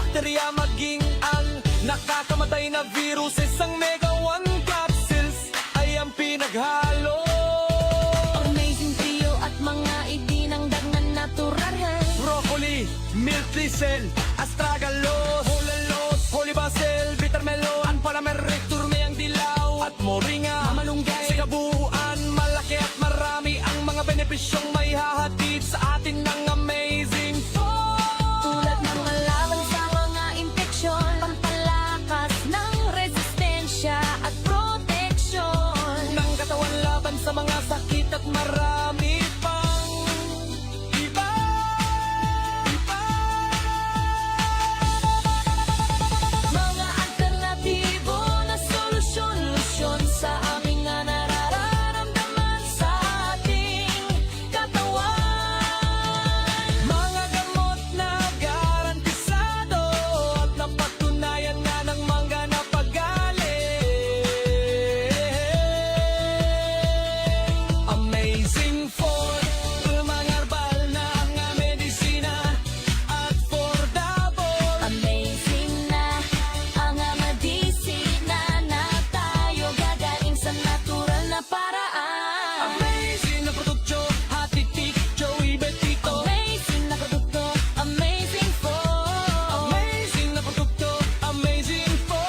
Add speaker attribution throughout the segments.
Speaker 1: bakterya maging ang nakakamatay na viruses. Ang Mega One capsules ay ang pinaghalo.
Speaker 2: Amazing Trio at mga idinangdag na natural.
Speaker 1: Broccoli, milk thistle, astragalus, hulalos, holy basil, bitter melon, panamerictum, turmeyang dilaw, at moringa, malunggay. Sa kabuuan, malaki at marami ang mga benepisyong may hahatid sa atin ng Amazing Food.
Speaker 2: Tulad ng laban sa mga impeksyon, pampalakas ng resistensya at proteksyon
Speaker 1: Ng katawan laban sa mga sakit at marami pang iba.
Speaker 2: Mga alternatibo na solusyon sa aming nararamdaman sa ating katawan.
Speaker 1: Mga gamot na garantisado at napatunayan nga ng mangga na pagaling. Amazing Food, mga herbal na nga medisina at affordable.
Speaker 2: Amazing na ang medisina na tayo gagaling sa natural na paraan.
Speaker 1: Amazing na produkto, hatitik, Joey Betito.
Speaker 2: Amazing na produkto, amazing food.
Speaker 1: Amazing na produkto, amazing food.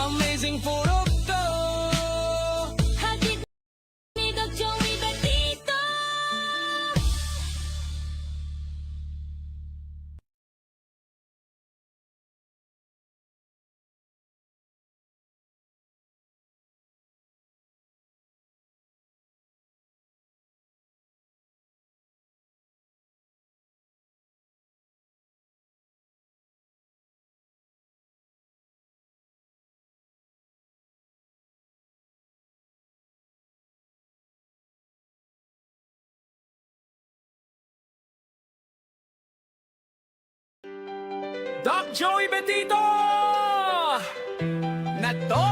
Speaker 1: Amazing produkto.
Speaker 2: Hatid ni Doc Joey Betito.
Speaker 1: Doc Joey Betito! Na to,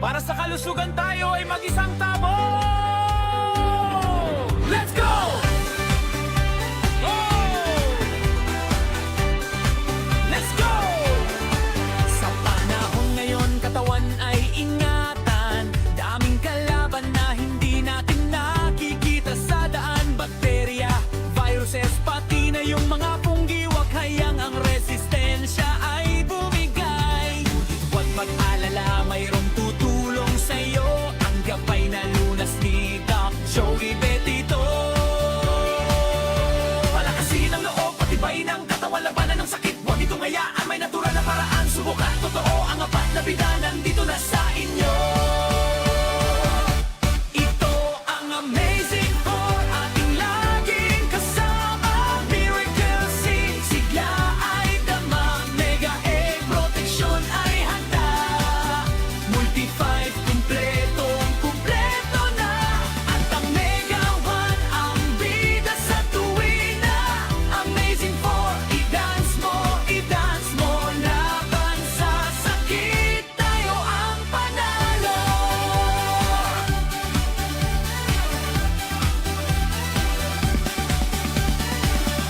Speaker 1: para sa kalusugan tayo ay mag-isang tabo! Let's go! Oh! Let's go! Sa panahon ngayon, katawan ay ingatan. Daming kalaban na hindi natin nakikita sa daan. Bakterya, viruses, pati na yung mga punggiwak. Hayang ang resistensya ay bumigay. Huwag mag-alala, mayroong tutulong sa'yo. Ang gabay na lunas ni Doc Joey Betito. Palakasin ang loob, patibay ng katawan, labanan ng sakit. Huwag itong hayaan, may natural na paraan. Subukan, totoo ang apat na bida, nandito na sa inyo. Ito ang Amazing Food, ating laging kasama. Miracle Seed, sigla ay dama. Mega Egg, proteksyon ay handa. Multi-5, kumpleto na. At ang Mega One, ang bida sa tuwina. Amazing Food, i-dance mo laban sa sakit. Tayo ang panalo.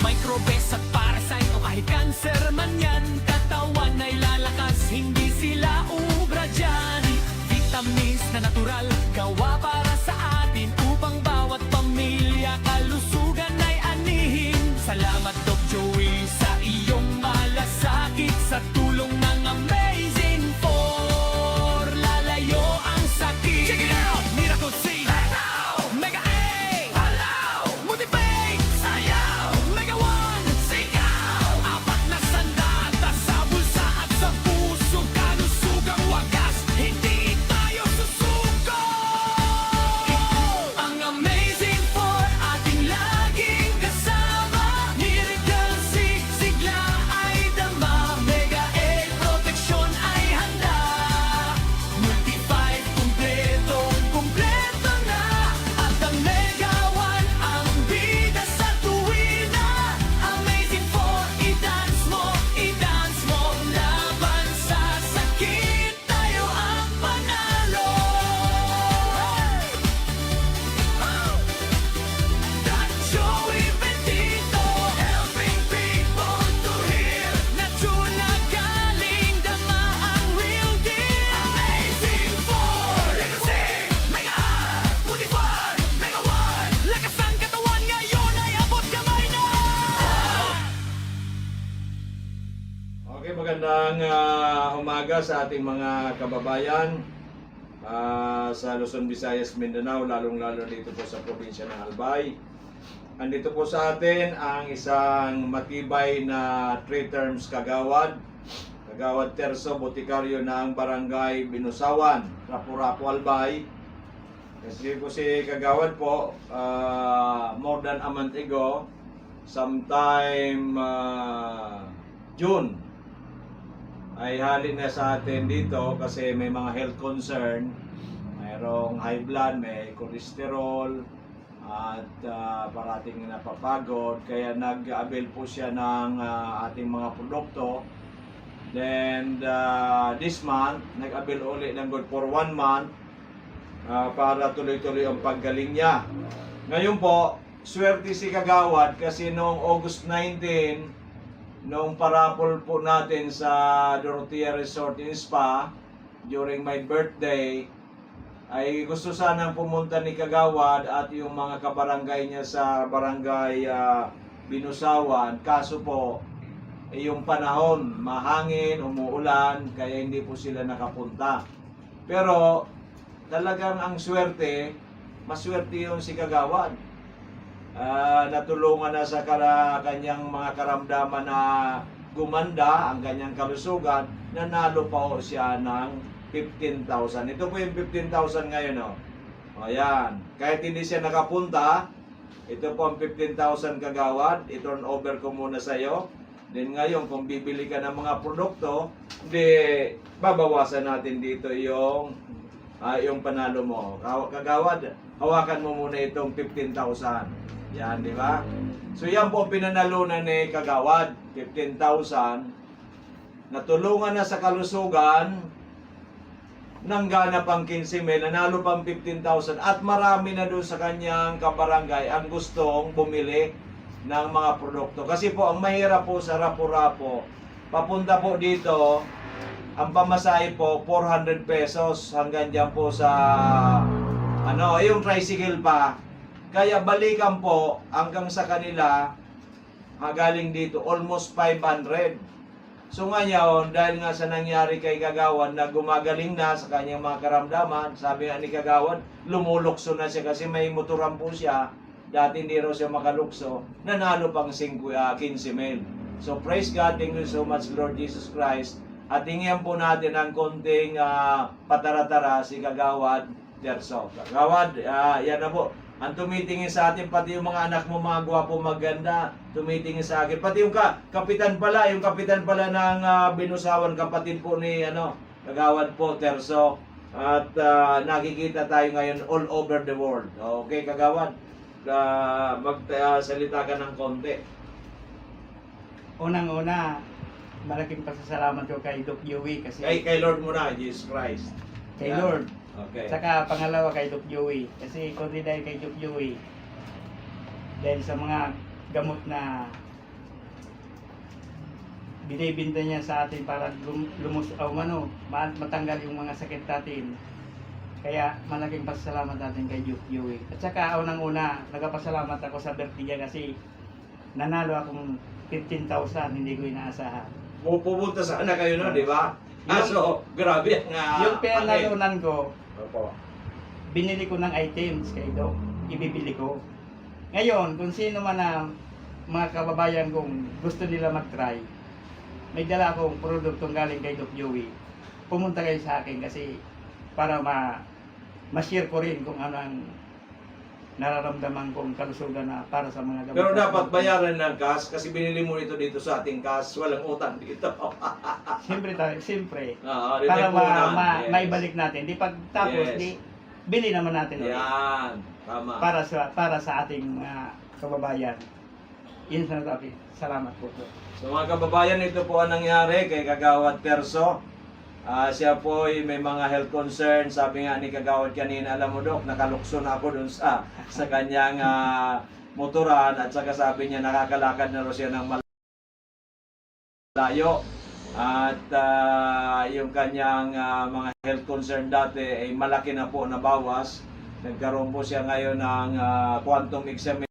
Speaker 1: Microbes at parasite o kahit cancer man yan, katawan ay lalakas, hindi sila ubra dyan. Vitamins na natural, gawa para sa atin, upang bawat pamilya kalusugan ay anihin. Salamat Doc Joey sa iyong malasakit, sa tulong ng Amazing Food, lalayo ang sakit. Check it out! Miracle Seed, Mega Egg, Multi-Bake, Sayaw, Mega One, Sigaw, apat na sandata
Speaker 3: magandang umaga sa ating mga kababayan sa Luzon, Visayas, Mindanao, lalong-lalo dito po sa probinsya ng Albay. Andito po sa atin ang isang matibay na 3 terms kagawad. Kagawad Terso, botikaryo ng Barangay Binusawan, Rapu-Rapu, Albay. Kasi po si Kagawad po, more than a month ago, sometime June, ay halin na sa atin dito kasi may mga health concern. Mayroong high blood, may cholesterol, at parating napapagod. Kaya nag-avail po siya ng ating mga produkto. Then this month, nag-avail ulit ng good for 1 month para tuloy-tuloy ang paggaling niya. Ngayon po, swerte si Kagawad kasi noong August 19, noong parapol po natin sa Dorotea Resort and Spa during my birthday, ay gusto sanang pumunta ni Kagawad at yung mga kabarangay niya sa barangay Binusawan. Kaso po, yung panahon, mahangin, umuulan, kaya hindi po sila nakapunta. Pero talagang ang swerte, maswerte yung si Kagawad. Natulungan na sa kanyang mga karamdaman na gumanda ang kanyang kalusugan, nanalo pa ho siya ng 15,000. Ito po yung 15,000 ngayon. O yan. Kahit hindi siya nakapunta, ito po ang 15,000 Kagawad. I-turn over ko muna sa iyo. Then ngayon, kung bibili ka ng mga produkto, di babawasan natin dito yung panalo mo. Kagawad, hawakan mo muna itong 15,000. Yan, di ba? So yan po pinanalunan ni Kagawad, 15,000. Natulungan na sa kalusugan, nanggana pang 15,000, nanalo pang 15,000 at marami na doon sa kanyang kabarangay ang gustong bumili ng mga produkto. Kasi po ang mahirap po sa Rapu-Rapu, papunta po dito, ang pamasahe po 400 pesos hanggang dyan po sa yung tricycle pa. Kaya balikan po hanggang sa kanila, galing dito, almost 500. So ngayon, dahil nga sa nangyari kay Kagawad na gumagaling na sa kanyang mga karamdaman, sabi nga ni Kagawad, lumulukso na siya kasi may motoran po siya. Dati hindi raw siya makalukso, nanalo pang 15,000. So praise God, thank you so much Lord Jesus Christ. At tingnan po natin ang konting patara-tara si Kagawad Terso. Kagawad, yan na po. Ang tumitingin sa atin, pati yung mga anak mo, mga gwapo, maganda, tumitingin sa akin. Pati yung kapitan pala ng Binusawan, kapatid po ni Kagawad po, Terso. At nakikita tayo ngayon all over the world. Okay, Kagawad, magsalita ka ng konti.
Speaker 4: Unang-una, malaking pasasalamat ko kay Doc Joey kasi
Speaker 3: Kay Lord muna, Jesus Christ.
Speaker 4: kay
Speaker 3: Yan.
Speaker 4: Lord.
Speaker 3: Okay.
Speaker 4: Saka pangalawa kay Doc Joey kasi kundi dahil kay Doc Joey dahil sa mga gamot na binibinta niya sa atin para matanggal yung mga sakit natin. Kaya malaking pasasalamat natin kay Doc Joey. At saka unang-una, nagpasalamat ako sa birthday niya kasi nanalo akong 15,000, hindi ko inaasahan.
Speaker 3: Pupunta sana kayo no, di ba? So, grabe nga.
Speaker 4: Yung pinanalunan ko,
Speaker 3: Opo.
Speaker 4: binili ko ng items kay Doc, ibibili ko. Ngayon, kung sino man na mga kababayan kong gusto nila mag-try, may dala akong produktong galing kay Doc Joey. Pumunta kayo sa akin kasi para ma-share ko rin kung ano ang nararamdaman kong kalusugan na para sa mga gamot.
Speaker 3: Pero dapat bayaran ng cash kasi binili mo ito dito sa ating cash. Walang utang dito.
Speaker 4: Siyempre,
Speaker 3: Di
Speaker 4: para
Speaker 3: tayo punan. Yes.
Speaker 4: maibalik natin. Di pagtapos,
Speaker 3: Yes.
Speaker 4: di bili naman natin ulit.
Speaker 3: Yan. Tama.
Speaker 4: Para sa ating kababayan. Yun sa natin. Salamat po.
Speaker 3: So mga kababayan, ito po ang nangyari kay Kagawad Terso. Siya po ay may mga health concern. Sabi nga ni Kagawad kanina, alam mo Dok, nakalukso na ako dun sa kanyang motoran. At saka sabi niya, nakakalakad na rin siya ng malayo. At yung kanyang mga health concern dati ay malaki na po nabawas. Nagkaroon po siya ngayon ng quantum examination.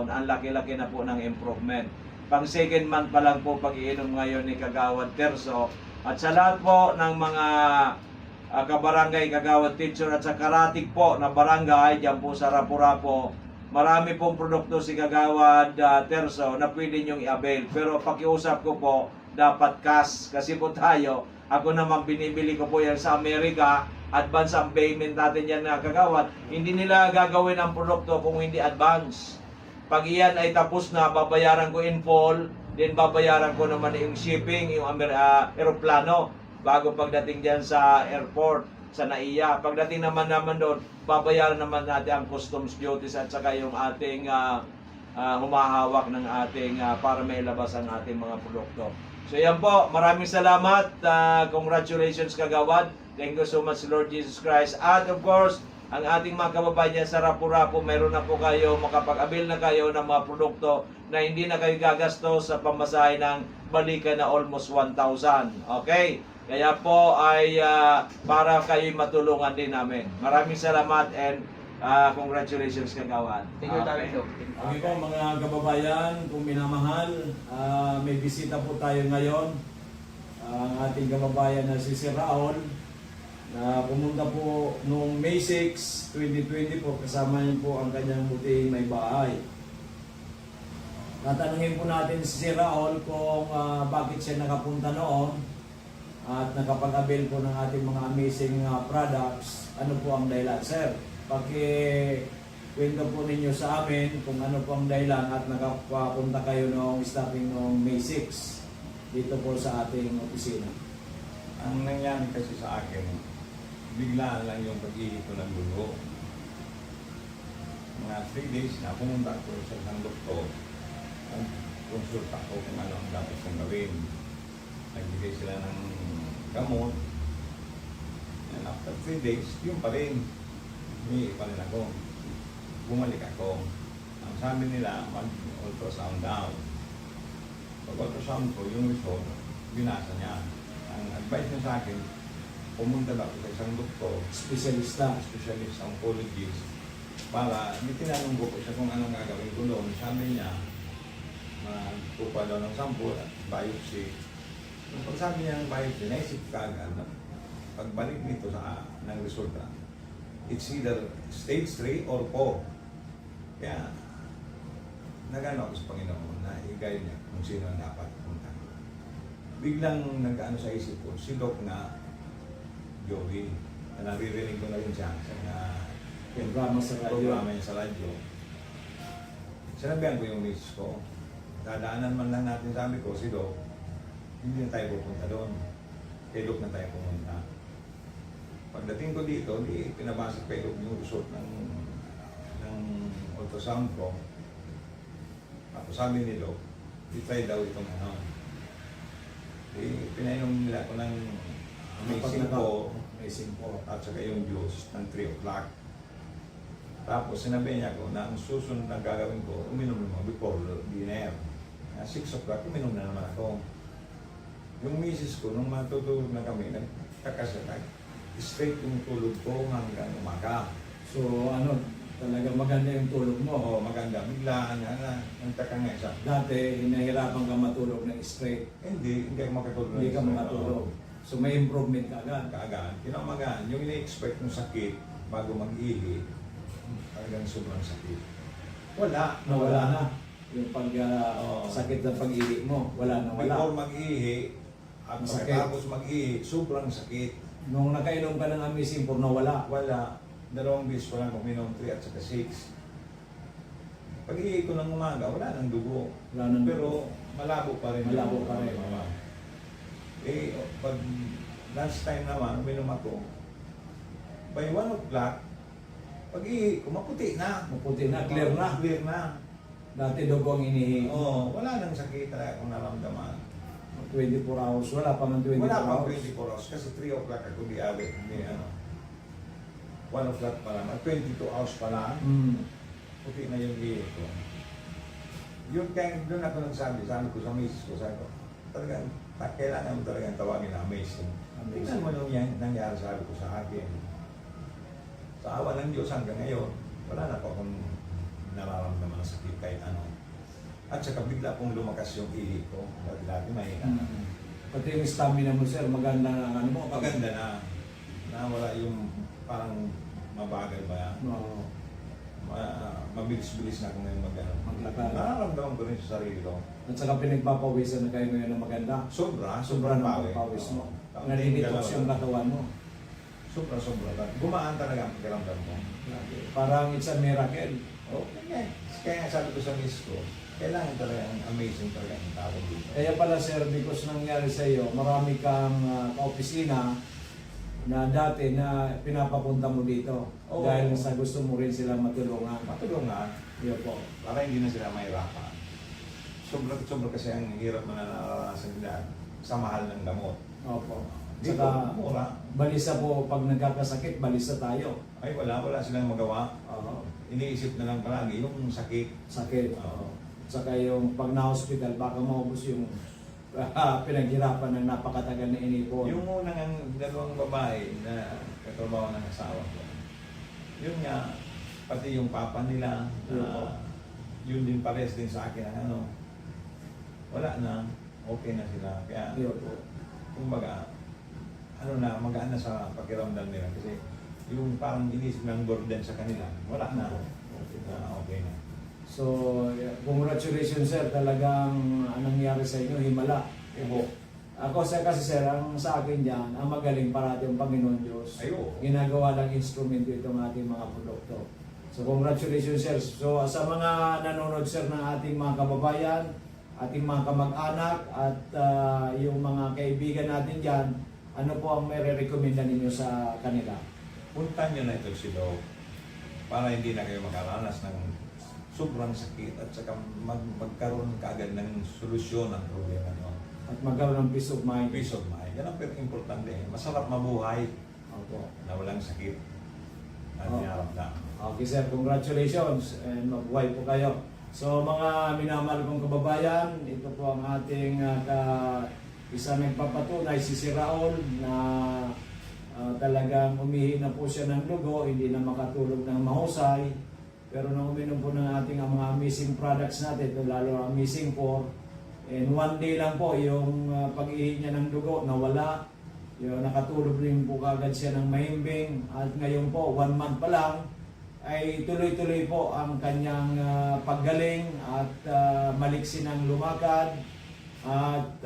Speaker 3: Ang laki-laki na po ng improvement. pang second month pa lang po pag-iinom ngayon ni Kagawad Terso. At sa lahat po ng mga kabarangay, Kagawad Teacher at sa Karatig po na barangay dyan po sa Rapu-Rapu, marami pong produkto si Kagawad Terso na pwede nyong i-avail. Pero pakiusap ko po, dapat cash. Kasi po tayo, ako naman binibili ko po yan sa Amerika, advance ang payment natin yan na Kagawad. Hindi nila gagawin ang produkto kung hindi advance. Pag iyan ay tapos na, babayaran ko in full, then babayaran ko naman yung shipping, yung aeroplano, bago pagdating dyan sa airport, sa NAIA. Pagdating naman doon, babayaran naman natin ang customs duties at saka yung ating humahawak ng ating para mailabas ang ating mga produkto. So yan po, maraming salamat. Congratulations Kagawad. Thank you so much Lord Jesus Christ. At of course, ang ating mga kababayan sa Rapu-Rapu, mayroon na po kayo, makapag-avail na kayo ng mga produkto na hindi na kayo gagasto sa pamasahe ng balikan na almost 1,000. Okay? Kaya po ay para kayo matulungan din namin. Maraming salamat and congratulations Kagawad.
Speaker 4: Thank you, Tawid.
Speaker 3: Okay po mga kababayan, kung minamahal, may bisita po tayo ngayon. Ang ating kababayan na si Sir Raul, na pumunta po noong May 6, 2020 po, kasama niyo po ang kanyang buting may bahay. Tatanungin po natin si Sir Raul kung bakit siya nakapunta noon at nakapag-avail po ng ating mga amazing products. Ano po ang dahilan? Sir, kwento po ninyo sa amin kung ano po ang dahilan at nakapunta kayo noong starting noong May 6 dito po sa ating opisina.
Speaker 5: Ang nangyari kasi sa akin, biglaan lang yung pag-ihip ko ng dugo. Mga 3 days na pumunta ko sa isang doktor, konsulta ko kung ano ang dapat kong gawin. Nagbigay sila ng gamot. And after 3 days, yun pa rin. Humihi pa rin ako. Bumalik ako. Ang sabi nila, mag-ultrasound daw. Pag-ultrasound ko, yung result, binasa niya. Ang advice niya sa akin, pumunta daw sa isang doktor, specialist oncologist, para tinanong ko siya kung anong gagawin ko doon. Sabi niya, magpupa daw ng sample at biopsy. Pag sabi niya ng biopsy, naisip ka agad na pagbalik nito ng resulta, it's either stage 3 or 4. Kaya, nagano ako sa Panginoon na i-guide niya kung sino ang dapat punta. Biglang nag-ano sa isip ko, si Doc na Joey, na naririnig ko na rin siya sa mga
Speaker 3: Programa
Speaker 5: niya sa radyo. Sinabihan ko yung miss ko, dadaanan man lang natin, sabi ko, si Doc, hindi na tayo pupunta doon. Kay Doc na tayo pumunta. Pagdating ko dito, di pinabasa kay Doc yung result ng ultrasound ko. Tapos sabi ni Doc, i-try daw itong ano. Pinainom nila ko ng amazing po at saka yung juice ng 3 o'clock. Tapos sinabi niya ko na ang susunod na gagawin ko, uminom naman before dinner. 6 o'clock, uminom na naman ako. Yung misis ko, nung matutulog na kami, nagkakasakay. Straight yung tulog ko hanggang umaga.
Speaker 3: So ano, talaga maganda yung tulog mo.
Speaker 5: Oo, maganda. Biglaan nga, nagtaka nga isa.
Speaker 3: Dati, hinahirapan ka matulog ng straight.
Speaker 5: Hindi ako makatulog.
Speaker 3: Hindi ka makatulog. So may improvement ka agad.
Speaker 5: Kaagad. Kinamagaan, yung ini-expect ng sakit bago mag-ihi, hanggang sobrang sakit.
Speaker 3: Nawala na. Yung sakit ng pag-ihi mo, wala.
Speaker 5: Before mag-ihi, at
Speaker 3: Masakit.
Speaker 5: pagkatapos mag-ihi, sobrang sakit.
Speaker 3: Nung nakainom ka ng Amazing Por, nawala.
Speaker 5: Wala. 2 beses ko lang uminom, 3 at saka 6. Pag-ihi ko ng umaga, wala nang dugo.
Speaker 3: Wala nang
Speaker 5: Pero malabo pa rin.
Speaker 3: Malabo pa rin.
Speaker 5: Pag last time naman, uminom ako, by 1 o'clock, pag-ihi ko, maputi na.
Speaker 3: Maputi na, clear na.
Speaker 5: Clear na.
Speaker 3: Dati dugo ang inihi.
Speaker 5: Oo, wala nang sakit talaga akong naramdaman.
Speaker 3: 24 hours. Wala pa man 24
Speaker 5: Wala pang
Speaker 3: hours.
Speaker 5: 24 hours kasi 3 o'clock ako di awit. Hindi ano. 1 o'clock pa lang. 22 hours pa lang. Puti na yung ihi ko. Yun kaya doon ako nagsabi ko sa misis ko, sabi ko, talagang kailangan mo talagang tawagin na amazing. Tingnan mo nung nangyari sabi ko sa akin. Sa awa ng Diyos hanggang ngayon, wala na po akong nararamdaman ng sakit kahit ano. At saka bigla pong lumakas yung ihi ko. Dati may
Speaker 6: Pati yung stamina mo, sir, maganda ang ano mo.
Speaker 5: maganda na. Nawala yung parang mabagal ba yan.
Speaker 6: Oo.
Speaker 5: Mabilis-bilis na ako ngayon
Speaker 6: Maglakad.
Speaker 5: Nararamdaman ko rin sa sarili ko.
Speaker 6: At saka pinagpapawisan na kayo ngayon ng maganda.
Speaker 5: Sobra
Speaker 6: Sobrang
Speaker 5: pawi.
Speaker 6: pawis mo.
Speaker 5: Oo.
Speaker 6: Naninitox yung katawan mo.
Speaker 5: Sobra. Gumaan talaga ang pakiramdam mo.
Speaker 6: Parang it's a miracle.
Speaker 5: Kaya nga sabi ko sa miss ko, kailangan talaga ang amazing talaga ang tao dito.
Speaker 6: Kaya pala, sir, because nangyari sa iyo, marami kang kaopisina na dati na pinapapunta mo dito.
Speaker 5: Oo.
Speaker 6: Dahil sa gusto mo rin sila matulungan.
Speaker 5: Matulungan,
Speaker 6: Yun po.
Speaker 5: para hindi na sila mahirapan. Sobra kasi ang hirap mo na nararanasan nila sa mahal ng gamot.
Speaker 6: Opo.
Speaker 5: Dito,
Speaker 6: Saka,
Speaker 5: mura.
Speaker 6: balisa po, pag nagkakasakit, balisa tayo.
Speaker 5: Ay wala silang magawa.
Speaker 6: Oo.
Speaker 5: Iniisip na lang palagi yung sakit.
Speaker 6: Sakit.
Speaker 5: Oo.
Speaker 6: Saka yung pag na-hospital, baka maubos yung pinaghirapan ng napakatagal na inipon.
Speaker 5: Yung unang ang dalawang babae na katrabaho ng asawa ko, yun nga, pati yung papa nila, yun din pares din sa akin ang ano, wala na, okay na sila. Kaya,
Speaker 6: Yun po.
Speaker 5: kumbaga, ano na, magaan na sa pakiramdam nila kasi yung parang inisip ng burden sa kanila, wala na. Okay na.
Speaker 6: So, congratulations, sir. Talagang anong nangyari sa inyo, himala.
Speaker 5: Ibo.
Speaker 6: Ako kasi sir, ang sa akin dyan, ang magaling parati ang Panginoon Diyos.
Speaker 5: Ayo.
Speaker 6: Ginagawa lang instrumento itong ating mga produkto. So congratulations, sir. So sa mga nanonood, sir, ng ating mga kababayan, ating mga kamag-anak, at yung mga kaibigan natin dyan, ano po ang may re-recommenda ninyo sa kanila?
Speaker 5: Puntan nyo na ito si Doc para hindi na kayo makaranas ng sobrang sakit at saka magkaroon kaagad ng solusyon ng problema nyo.
Speaker 6: At magkaroon ng peace of mind.
Speaker 5: Peace of mind. Yan ang importante. Masarap mabuhay
Speaker 6: Opo.
Speaker 5: na walang sakit at
Speaker 6: Oh.
Speaker 5: dinaramdam.
Speaker 6: Okay, sir. Congratulations and mabuhay po kayo. So mga minamahal kong kababayan, ito po ang ating isa nagpapatunay, si Sir Raul, na talagang umihi na po siya ng dugo, hindi na makatulog ng mahusay. Pero nang uminom po ng ating mga missing products natin, ito lalo ang missing 4, and one day lang po yung pag-ihi niya ng dugo nawala. Yung nakatulog rin po kagad siya ng mahimbing, at ngayon po 1 month pa lang ay tuloy-tuloy po ang kanyang paggaling at maliksi ng lumakad. At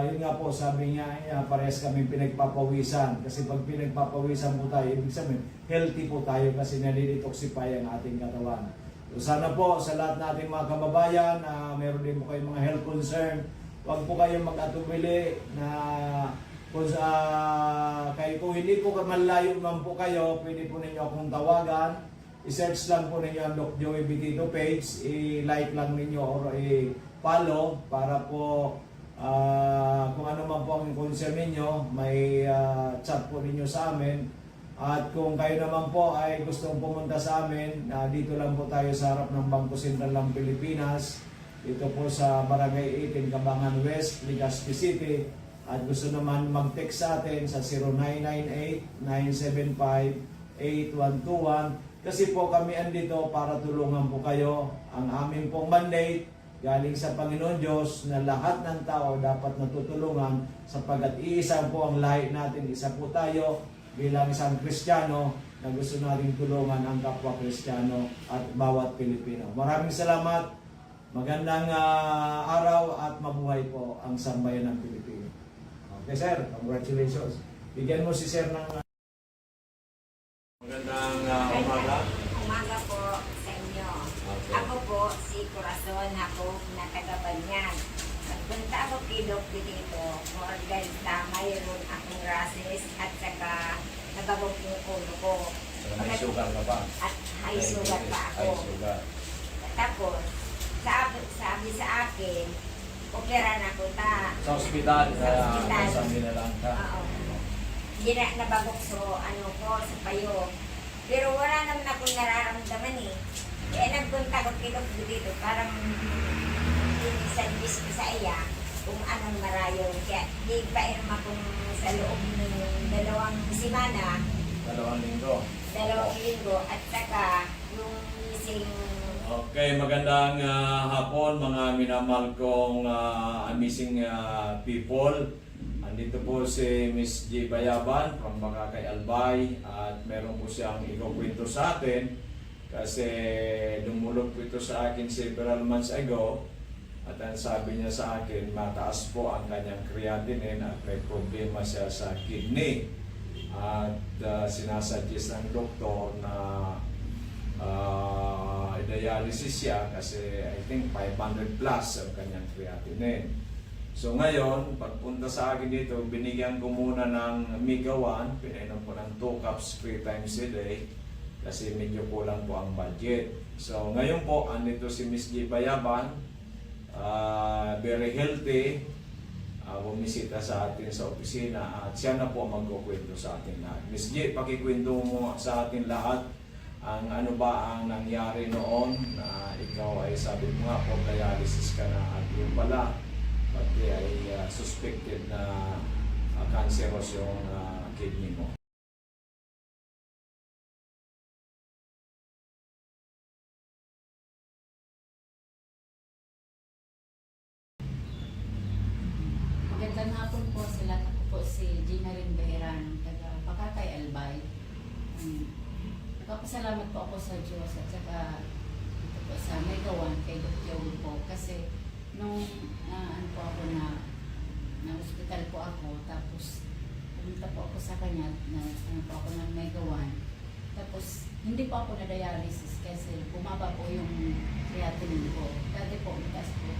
Speaker 6: yun nga po, sabi niya, parehas kami pinagpapawisan. Kasi pag pinagpapawisan po tayo, ibig sabihin, healthy po tayo kasi nalidetoxify ang ating katawan. So sana po sa lahat nating mga kababayan, meron din po kayong mga health concern, huwag po kayong mag-atubili na kung hindi po malayo man po kayo, pwede po ninyo akong tawagan. I-search lang po ninyo ang Doc Joey Bitito page, i-like lang ninyo or i-follow para po kung ano man po ang concern ninyo, may chat po ninyo sa amin. At kung kayo naman po ay gustong pumunta sa amin, dito lang po tayo sa harap ng Bangko Sentral ng Pilipinas. Dito po sa Barangay 18, Cabangan West, Legazpi City. At gusto naman mag-text sa atin sa 0998-975-8121. Kasi po kami andito para tulungan po kayo. Ang aming pong mandate galing sa Panginoon Diyos na lahat ng tao dapat natutulungan sapagkat iisa po ang lahi natin, isa po tayo bilang isang Kristiyano na gusto nating tulungan ang kapwa Kristiyano at bawat Pilipino. Maraming salamat, magandang araw at mabuhay po ang sambayan ng Pilipino. Okay, sir, congratulations. Bigyan mo si sir ng
Speaker 3: Magandang umaga.
Speaker 7: Umaga po sa inyo.
Speaker 3: Okay.
Speaker 7: Ako po si Corazon, ako na taga-Banyan. Nagpunta ako kay Doc dito dahil mayroon akong rashes at saka nababog yung ulo ko.
Speaker 3: May sugar ka pa?
Speaker 7: At high sugar pa ako.
Speaker 3: High sugar.
Speaker 7: Tapos, sabi sa akin, opera na ko ta.
Speaker 3: Sa ospital,
Speaker 7: Sa ospital.
Speaker 3: sabi na lang ka.
Speaker 7: Oo. Hindi na nababog sa payo. Pero wala naman akong nararamdaman eh. Kaya nagpunta ko kay Doc dito, parang service ko sa iya kung anong marayon. Kaya di pa akong sa loob ng 2 semana,
Speaker 3: 2 linggo.
Speaker 7: 2 linggo, at saka yung missing
Speaker 3: Okay, magandang hapon mga minamahal kong amazing people. Andito po si Miss G. Bayaban from Makakay Albay at meron po siyang ikukwento sa atin kasi dumulog po ito sa akin several months ago at ang sabi niya sa akin mataas po ang kanyang creatinine at may problema siya sa kidney at sinasuggest ng doktor na dialysis siya kasi I think 500 plus ang kanyang creatinine. So ngayon, pagpunta sa akin dito, binigyan ko muna ng Mega 1, pinainom ko ng 2 cups 3 times a day kasi medyo kulang po ang budget. So ngayon po, andito si Miss G. Bayaban, very healthy, bumisita sa atin sa opisina at siya na po magkukwento sa atin lahat. Miss G, pakikwento mo sa atin lahat ang ano ba ang nangyari noon na ikaw ay sabi mo nga po dialysis ka na at yung pala pati ay suspected na cancerous yung kidney mo.
Speaker 8: Magandang hapon po sa lahat. Ako po si Gina Rindera ng taga Pakakay Albay. Nagpapasalamat po ako sa Diyos at saka ito po sa Mega 1 kay Dr. Joey po kasi nung ano po ako na hospital po ako tapos pumunta po ako sa kanya na ano po ako ng Mega 1 tapos hindi po ako na dialysis kasi bumaba po yung creatinine ko. Dati po mataas po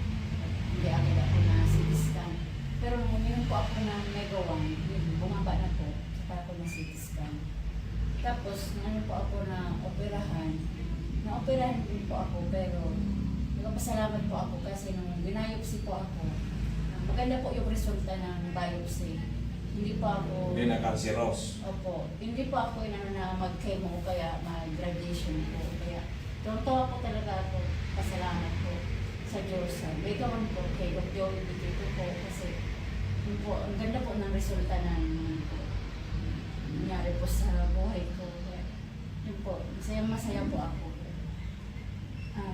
Speaker 8: hindi agad ako na CT scan. Pero nung uminom po ako ng Mega 1, bumaba na po, saka ako na CT scan. Tapos, ano po ako na operahan din po ako, pero nagpasalamat po ako kasi nung binayopsi po ako, maganda po yung resulta ng biopsy. Hindi po ako...
Speaker 3: Hindi na cancerous.
Speaker 8: Opo. Hindi po ako na mag-chemo o kaya mag-radiation po. Kaya, tuwa po talaga ako, pasalamat po sa Diyos. Mega 1 po, kay Dr. Joey dito po kasi yun po, ang ganda po ng resulta ng nangyari po sa buhay ko. Yun po, masaya po ako.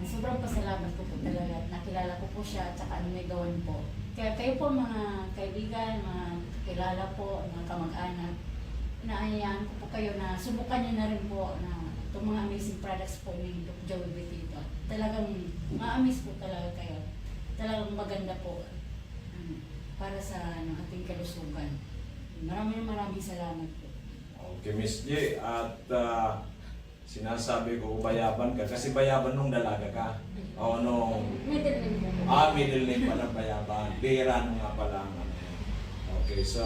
Speaker 8: Sobrang pasalamat ko po talaga at nakilala ko po siya at saka ano may gawan po. Kaya kayo po mga kaibigan, mga kilala po, mga kamag-anak, inaayaan ko po kayo na subukan niyo na rin po na itong mga amazing products po ni Dr. Joey Betito. Talagang ma-amaze po talaga kayo. Talagang maganda po para sa ating kalusugan. Maraming salamat po.
Speaker 3: Okay, Miss G, at sinasabi ko bayaban ka kasi bayaban nung dalaga ka. O nung
Speaker 8: Middle name po.
Speaker 3: middle name pala bayaban. Bira nung nga pala ang ano. Okay, so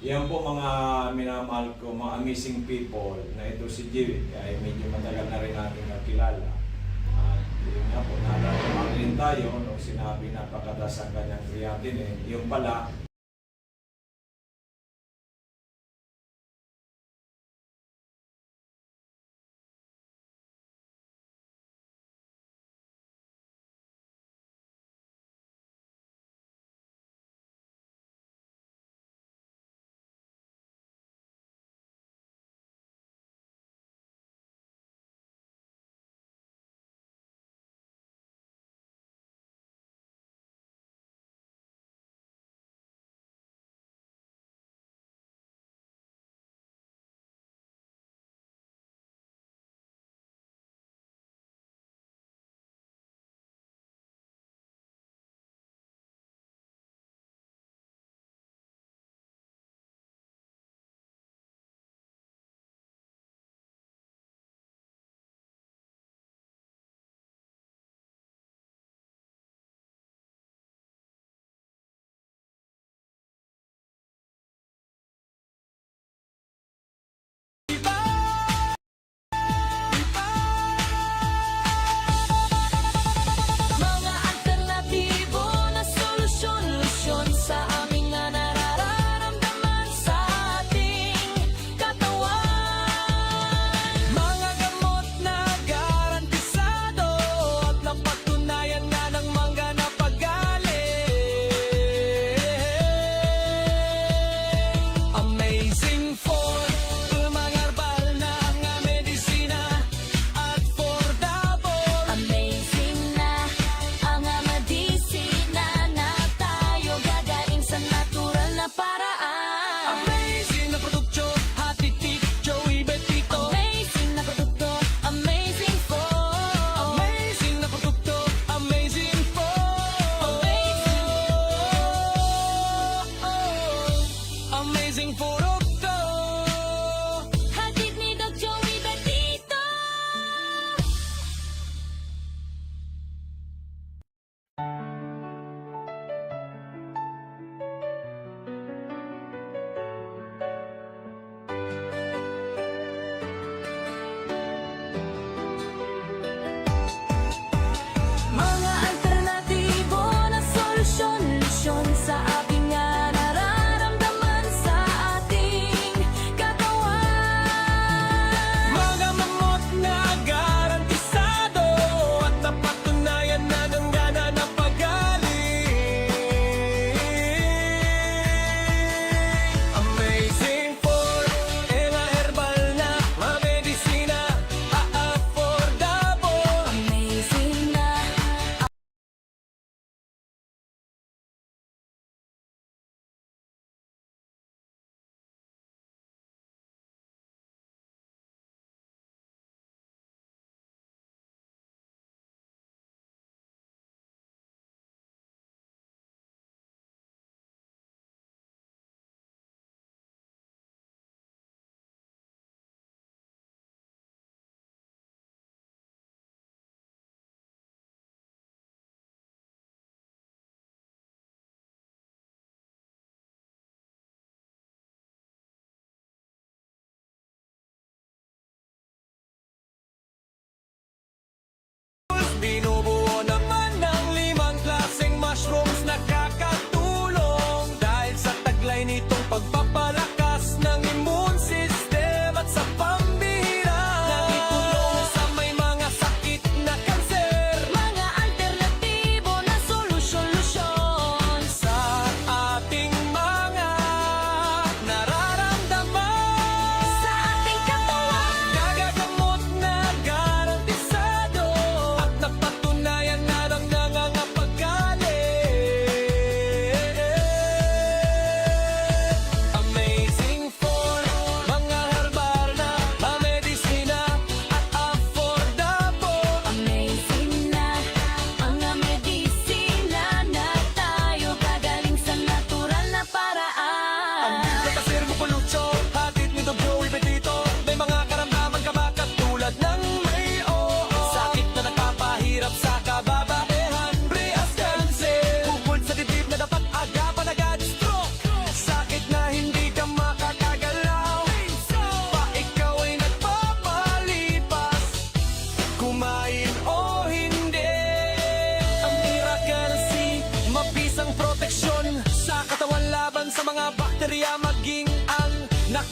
Speaker 3: yan po mga minamahal ko, mga amazing people na ito si G ay medyo matagal na rin natin nakilala. At yun nga po, naalala rin tayo nung sinabi napakataas ang kanyang creatinine. Yung pala,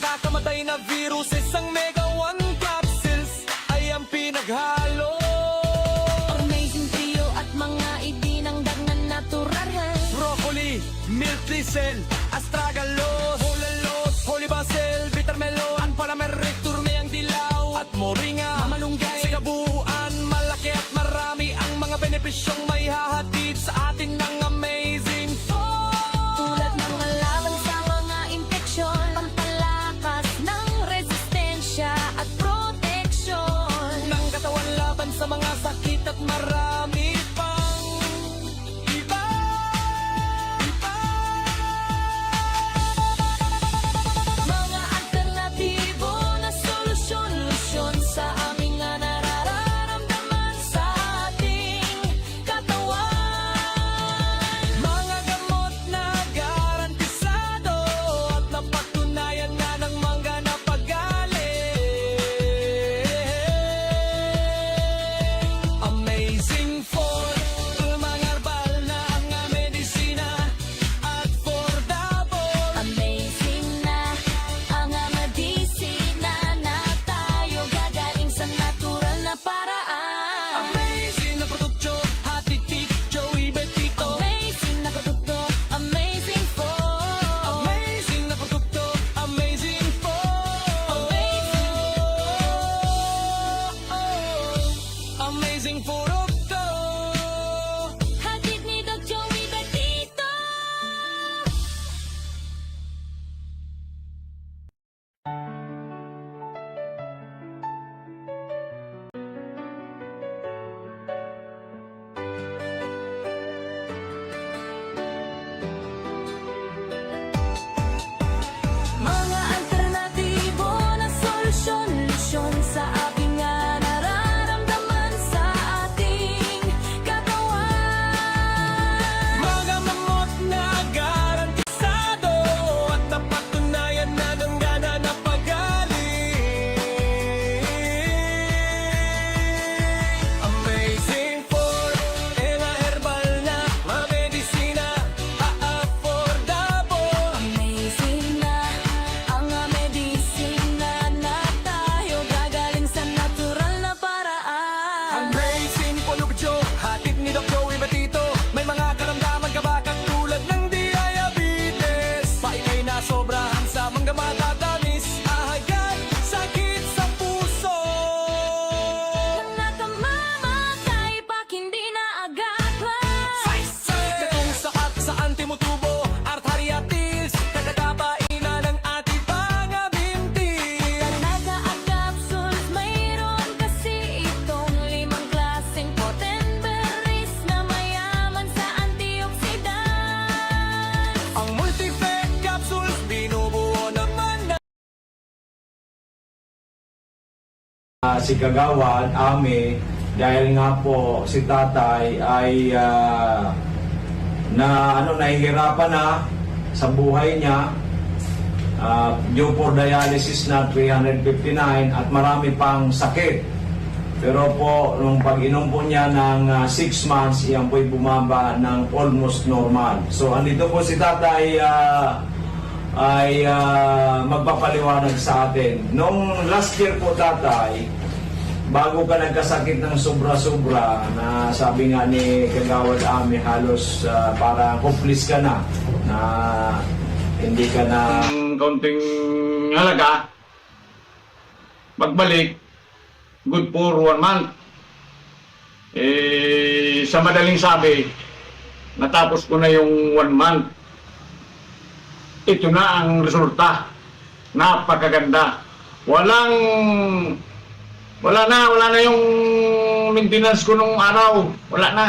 Speaker 1: nakakamatay na viruses. Ang Mega One Capsules ay ang pinaghalo.
Speaker 2: Amazing trio at mga idinangdag na natural.
Speaker 1: Broccoli, milk thistle, astragalus, hulalos, holy basil, bitter melon, palamerictus, turmeyang dilaw, at moringa, mamalunggay. Sa kabuuan, malaki at marami ang mga benepisyong may hahatid sa atin ng Amazing Food.
Speaker 2: Tulad ng alaman sa mga infeksyon, pampalakas ng resistensya at proteksyon.
Speaker 1: Ng katawan laban sa mga sakit at marami pang iba.
Speaker 2: Mga alternatibo na solusyon sa aming nararamdaman sa ating katawan.
Speaker 1: Mga gamot na garantisado at napatunayan na ng mga napagaling. Amazing Food, mga herbal na ang medisina at affordable.
Speaker 2: Amazing na ang medisina na tayo gagaling sa natural na paraan.
Speaker 1: Amazing na produkto, hatid Tito Joey Betito.
Speaker 2: Amazing na produkto, amazing food.
Speaker 1: Amazing na produkto, amazing food. Amazing produkto.
Speaker 2: Hatid ni Doc Joey Betito. Mga alternatibo na solusyon sa aking nararamdaman sa ating katawan.
Speaker 1: Mga mamot na garantisado at napatunayan na ng gana na pagaling. Amazing Food, mga herbal na medisina, affordable.
Speaker 2: Amazing na ang medisina na tayo gagaling sa natural na paraan.
Speaker 1: Amazing produkto, hatid ni Doc Joey Betito. May mga karamdaman ka ba katulad ng diabetes? Paingay na sobrahan sa mga matatamis, ahagad, sakit sa puso.
Speaker 2: Nakamamatay pag hindi na agad pa.
Speaker 1: Katong saat sa antimotubo, arthritis, kagagapainan ng ating pangabinti.
Speaker 2: Naga at capsules, mayroon kasi itong 5 klaseng potent berries na mayaman sa antioxidants.
Speaker 1: Ang multi-fat capsules, binubuo naman na
Speaker 3: Si Kagawad, Ami, dahil nga po si tatay ay nahihirapan na sa buhay niya, due for dialysis na 359 at marami pang sakit. Pero po, nung pag-inom po niya ng 6 months, iyan po'y bumaba ng almost normal. So, andito po si tatay ay magpapaliwanag sa atin. Nung last year po tatay, bago ka nagkasakit ng sobra-sobra, na sabi nga ni Kagawad Ami, halos para hopeless ka na hindi ka na
Speaker 5: Kaunting halaga, pagbalik, good for 1 month. Sa madaling sabi, natapos ko na yung 1 month. Ito na ang resulta. Napakaganda. Wala na yung maintenance ko nung araw. Wala na.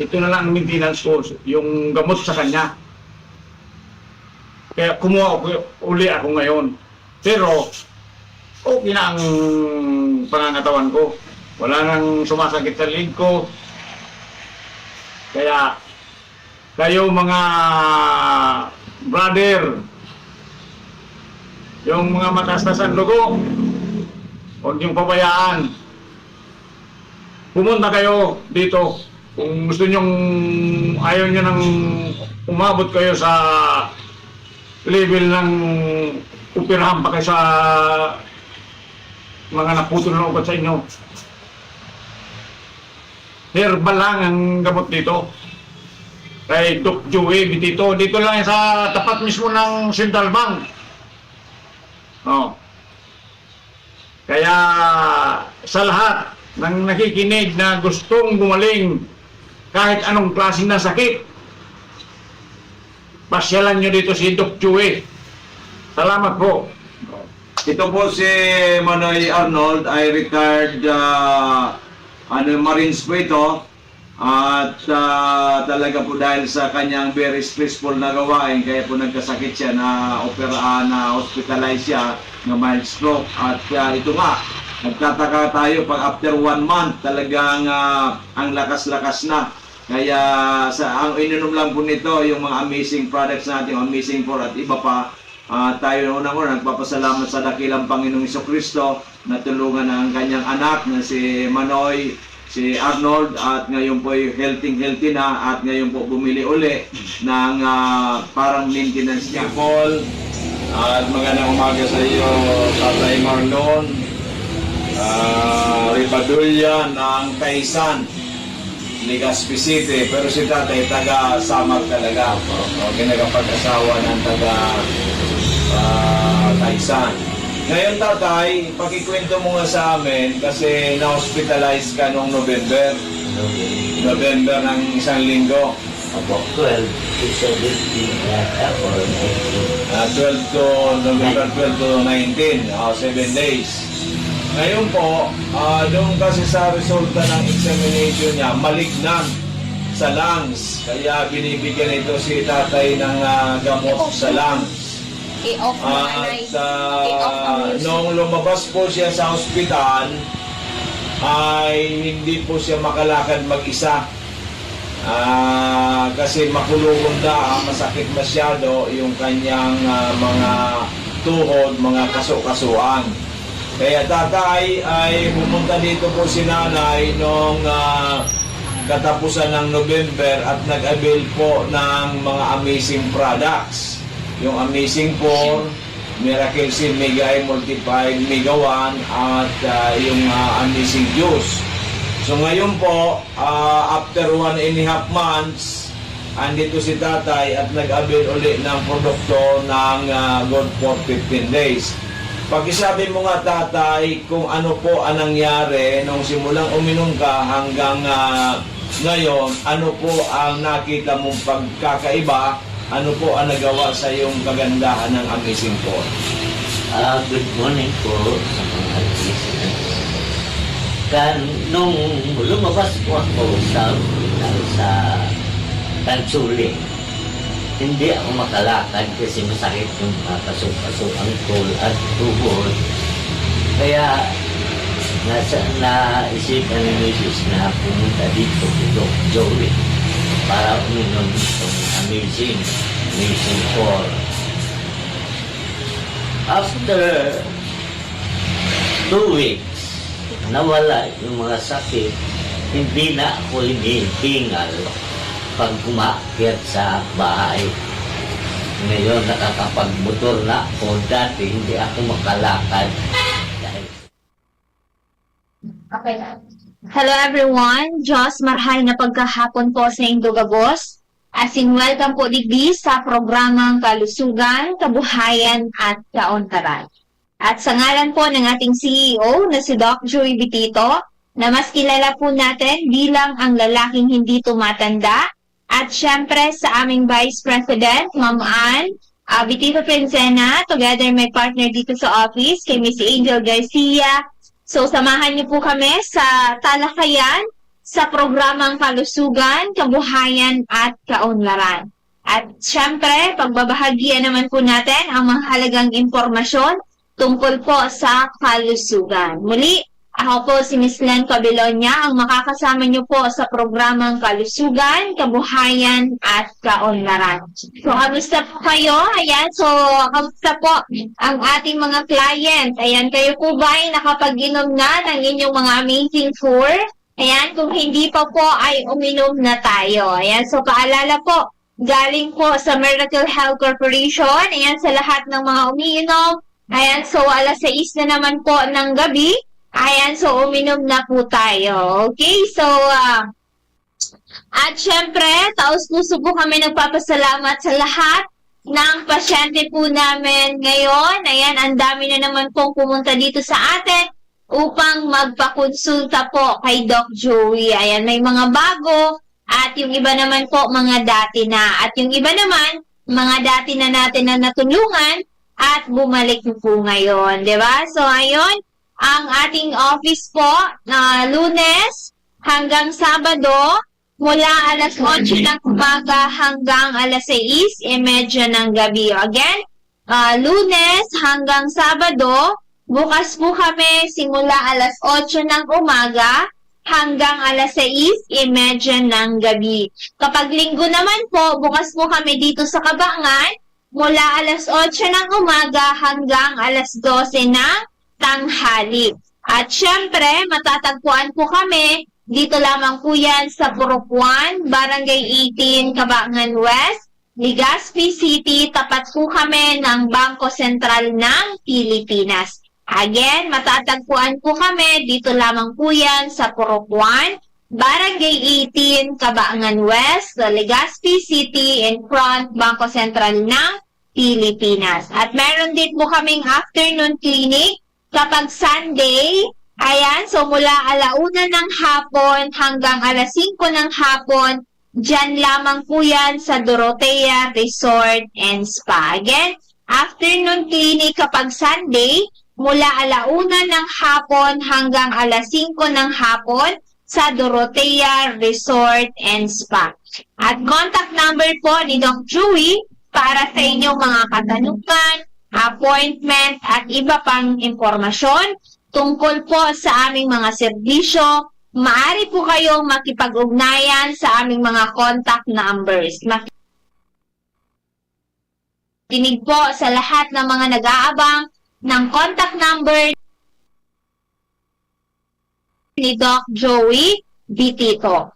Speaker 5: Ito na lang ang maintenance ko, yung gamot sa kanya. Kaya kumuha uli ako ngayon. Pero, okay na ang pangangatawan ko. Wala nang sumasakit sa leg ko. Kaya, kayo mga brother, yung mga matastasan dugo, huwag niyong pabayaan. Pumunta kayo dito. Kung gusto niyong, ayaw niyo nang umabot kayo sa
Speaker 9: level ng operahan pa kayo sa mga naputol na ugat sa inyo. Herbal lang ang gamot dito. Kay Doc Joey Bitito. Dito lang yan sa tapat mismo ng Central Bank. Oh. Kaya sa lahat ng nakikinig na gustong gumaling kahit anong klase na sakit, pasyalan nyo dito si Doc Joey. Salamat po.
Speaker 3: Ito po si Manoy Arnold ay retired Marines po ito. At talaga po dahil sa kanyang very stressful na gawain, kaya po nagkasakit siya na hospitalize siya na mild stroke. At ito nga, nagtataka tayo pag after 1 month talagang ang lakas-lakas na. Kaya ang ininom lang po nito yung mga amazing products natin, Amazing 4 at iba pa. Tayo unang-una nagpapasalamat sa dakilang Panginoong Jesucristo na tulungan ang kanyang anak na si Manoy, si Arnold, at ngayon po healthy na at ngayon po bumili uli ng parang maintenance niya. Paul, at magandang umaga sa iyo, Tatay Marlon, Ribadulla ng Kaisan, Legazpi City, pero si Tatay taga Samar talaga, ginagapag-asawa ng taga Kaisan. Ngayon Tatay, pakikwento mo nga sa amin kasi na-hospitalize ka noong November ng isang linggo.
Speaker 10: Opo, 12 to 17 yata or
Speaker 3: 12 to November 12 to 19, 7 days. Ngayon po, doon kasi sa resulta ng examination niya, malignan sa lungs. Kaya binibigyan ito si Tatay ng gamot sa lungs.
Speaker 2: I-off mo, Anay.
Speaker 3: At nung lumabas po siya sa ospital, ay hindi po siya makalakad mag-isa. Kasi makulungan na, masakit masyado yung kanyang mga tuhod, mga kaso-kasuan. Kaya Tatay ay pumunta dito po si Nanay nung katapusan ng November at nag-avail po ng mga amazing products. Yung Amazing 4, Miracle Seed Mega I Multiplied Mega 1 at yung Amazing Juice. So ngayon po, after 1.5 months, andito si Tatay at nag-avail uli ng produkto ng good for 15 days. Pakisabi mo nga Tatay kung ano po ang nangyari nung simulang uminom ka hanggang ngayon, ano po ang nakita mong pagkakaiba, ano po ang nagawa sa iyong kagandahan ng Amazing 4?
Speaker 10: good morning po sa mga listeners. Nung lumabas po ako sa Tansuli, hindi ako makalakad kasi masakit yung pasok-pasok ang tol at tuhod. Kaya naisipan ni Mrs. na pumunta dito kay Doc Joey para uminom itong Amazing 4. After 2 weeks, nawala yung mga sakit. Hindi na ako hinihingal pag umakyat sa bahay. Ngayon nakakapagmotor na ako. Dati hindi ako makalakad.
Speaker 2: Okay. Hello everyone, Diyos marhay na pagkahapon po sa Indogabos. As in welcome po digdi sa programang Kalusugan, Kabuhayan at Kauntaran. At sa ngalan po ng ating CEO na si Doc Joey Bitito, na mas kilala po natin bilang ang lalaking hindi tumatanda. At syempre sa aming Vice President, Ma'am Ann Bitito Princena, together my partner dito sa office, kay Miss Angel Garcia. So samahan niyo po kami sa talakayan sa programang Kalusugan, Kabuhayan at Kaunlaran. At syempre, pagbabahagian naman po natin ang mahalagang impormasyon tungkol po sa kalusugan. Muli, ako po si Miss Len Cabelonia, ang makakasama niyo po sa programang Kalusugan, Kabuhayan at Kaunlaran. So, kamusta po kayo? Ayan, so, kamusta po ang ating mga client? Ayan, kayo po ba ay nakapag-inom na ng inyong mga Amazing 4? Ayan, kung hindi pa po ay uminom na tayo. Ayan, so paalala po, galing po sa Miracle Health Corporation. Ayan, sa lahat ng mga umiinom. Ayan, so alas 6 na naman po ng gabi. Ayan, so uminom na po tayo. Okay, so at syempre, taos-puso po kami nagpapasalamat sa lahat ng pasyente po namin ngayon. Ayan, ang dami na naman pong pumunta dito sa atin upang magpakonsulta po kay Doc Joey. Ayan, may mga bago at yung iba naman po mga dati na. At yung iba naman, mga dati na natin na natulungan at bumalik po ngayon. Diba? So, ayun, ang ating office po na Lunes hanggang Sabado, mula alas 8 ng umaga hanggang alas 6:30 ng gabi. Again, Lunes hanggang Sabado, bukas po kami simula alas 8 ng umaga hanggang alas 6:30 ng gabi. Kapag linggo naman po, bukas po kami dito sa Kabangan mula alas 8 ng umaga hanggang alas 12 ng tanghali. At syempre, matatagpuan po kami dito lamang po yan sa Purok 1, Barangay 18, Kabangan West, Legazpi City. Tapat po kami ng Bangko Sentral ng Pilipinas. Again, matatagpuan po kami dito lamang po yan sa Purok 1, Barangay 18, Kabangan West, Legazpi City, in front, Bangko Sentral ng Pilipinas. At meron din po kaming afternoon clinic kapag Sunday. Ayan, so mula 1:00 ng hapon hanggang alas 5 ng hapon, dyan lamang po yan sa Dorotea Resort and Spa. Again, afternoon clinic kapag Sunday, mula 1:00 ng hapon hanggang alas 5 ng hapon sa Dorotea Resort and Spa. At contact number po ni Doc Joey para sa inyong mga katanungan, appointment at iba pang impormasyon tungkol po sa aming mga serbisyo, maaari po kayong makipag-ugnayan sa aming mga contact numbers. Makinig po sa lahat ng mga nag-aabang ng contact number ni Doc Joey Bitito.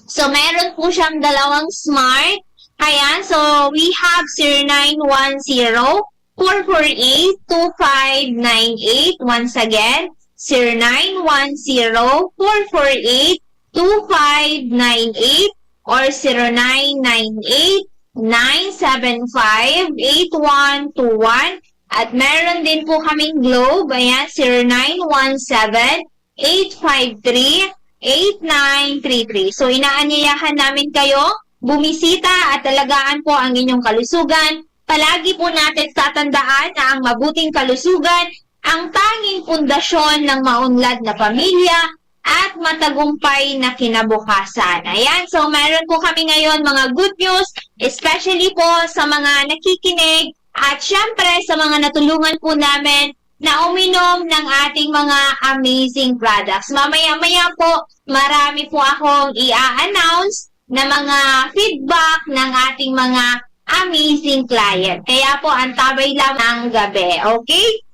Speaker 2: So, meron po siyang dalawang smart. Ayan, so we have 0910 448-2598. Once again, 0910-448-2598 or 0998-975-8121. At meron din po kaming Globe. Ayan, 0917-853-8933. So, inaanyayahan namin kayo bumisita at talagaan po ang inyong kalusugan. Palagi po natin tatandaan na ang mabuting kalusugan ang tanging pundasyon ng maunlad na pamilya at matagumpay na kinabukasan. Ayan, so meron po kami ngayon mga good news, especially po sa mga nakikinig at syempre sa mga natulungan po namin na uminom ng ating mga amazing products. Mamaya-maya po, marami po akong i-announce na mga feedback ng ating mga amazing client. Kaya po, antabay lang ng gabi. Okay?